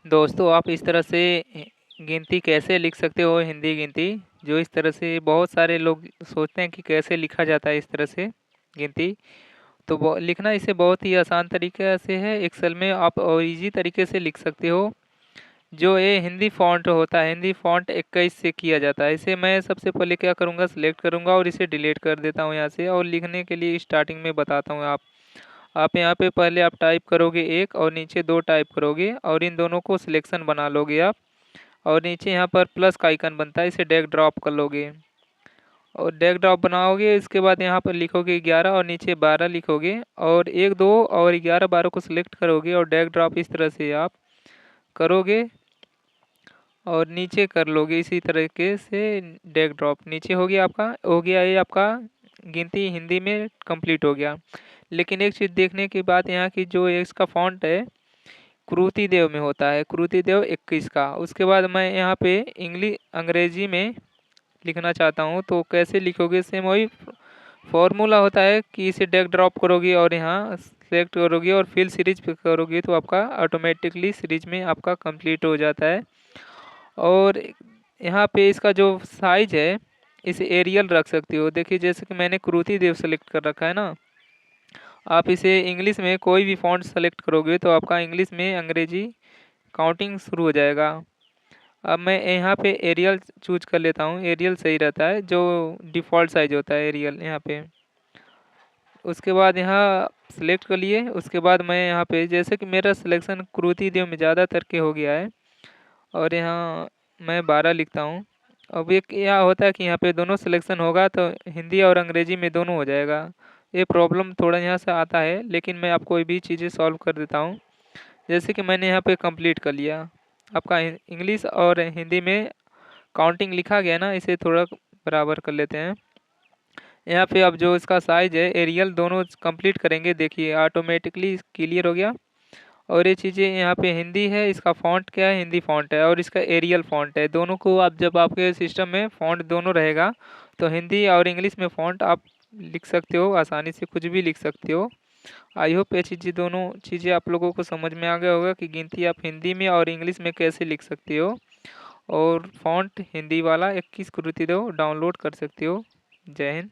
दोस्तों आप इस तरह से गिनती कैसे लिख सकते हो, हिंदी गिनती जो इस तरह से बहुत सारे लोग सोचते हैं कि कैसे लिखा जाता है इस तरह से गिनती। तो लिखना इसे बहुत ही आसान तरीके से है, एक्सेल में आप और इजी तरीके से लिख सकते हो। जो ये हिंदी फॉन्ट होता है, हिंदी फॉन्ट 21 से किया जाता है। इसे मैं सबसे पहले क्या करूँगा, सिलेक्ट करूँगा और इसे डिलीट कर देता हूँ यहाँ से। और लिखने के लिए स्टार्टिंग में बताता हूँ। आप यहाँ पे पहले आप टाइप करोगे एक और नीचे दो टाइप करोगे और इन दोनों को सिलेक्शन बना लोगे आप। और नीचे यहाँ पर प्लस का आइकन बनता है, इसे ड्रैग ड्रॉप कर लोगे और ड्रैग ड्रॉप बनाओगे। इसके बाद यहाँ पर लिखोगे 11 और नीचे 12 लिखोगे और 1 2 और 11 12 को सिलेक्ट करोगे और ड्रैग ड्रॉप इस तरह से आप करोगे और नीचे कर लोगे इसी तरीके से। ड्रैग ड्रॉप नीचे हो गया, आपका हो गया, ये आपका गिनती हिंदी में कंप्लीट हो गया। लेकिन एक चीज़ देखने की बात यहाँ की, जो इसका फॉन्ट है क्रूति देव में होता है, क्रूति देव 21 का। उसके बाद मैं यहाँ पे इंग्लिश अंग्रेजी में लिखना चाहता हूँ, तो कैसे लिखोगे, सेम वही फॉर्मूला होता है कि इसे ड्रैग ड्रॉप करोगे और यहाँ सेलेक्ट करोगे और फिल सीरीज पे करोगे तो आपका ऑटोमेटिकली सीरीज में आपका कंप्लीट हो जाता है। और यहाँ पे इसका जो साइज है इसे एरियल रख सकते हो। देखिए जैसे कि मैंने क्रूति देव सेलेक्ट कर रखा है ना, आप इसे इंग्लिश में कोई भी फॉन्ट सेलेक्ट करोगे तो आपका इंग्लिश में अंग्रेजी काउंटिंग शुरू हो जाएगा। अब मैं यहाँ पे एरियल चूज कर लेता हूँ, एरियल सही रहता है, जो डिफ़ॉल्ट साइज होता है एरियल यहाँ पे। उसके बाद यहाँ सेलेक्ट कर लिए। उसके बाद मैं यहाँ पे जैसे कि मेरा सिलेक्शन क्रूति देव में ज़्यादातर के हो गया है और यहाँ मैं 12 लिखता हूँ। अब एक यह होता है कि यहाँ पे दोनों सिलेक्शन होगा तो हिंदी और अंग्रेजी में दोनों हो जाएगा। ये प्रॉब्लम थोड़ा यहाँ से आता है, लेकिन मैं आपको ये भी चीज़ें सॉल्व कर देता हूँ। जैसे कि मैंने यहाँ पे कंप्लीट कर लिया, आपका इंग्लिश और हिंदी में काउंटिंग लिखा गया ना, इसे थोड़ा बराबर कर लेते हैं। यहाँ पे अब जो इसका साइज है एरियल दोनों कंप्लीट करेंगे, देखिए ऑटोमेटिकली क्लियर हो गया। और ये चीज़ें यहाँ पे हिंदी है, इसका फ़ॉन्ट क्या है, हिंदी फ़ॉन्ट है और इसका एरियल फ़ॉन्ट है। दोनों को आप जब आपके सिस्टम में फ़ॉन्ट दोनों रहेगा तो हिंदी और इंग्लिश में फ़ॉन्ट आप लिख सकते हो, आसानी से कुछ भी लिख सकते हो। आई होप ये चीज़ें दोनों चीज़ें आप लोगों को समझ में आ गया होगा कि गिनती आप हिंदी में और इंग्लिश में कैसे लिख सकते हो। और फ़ॉन्ट हिंदी वाला 21 कृति दो डाउनलोड कर सकते हो। जय हिंद।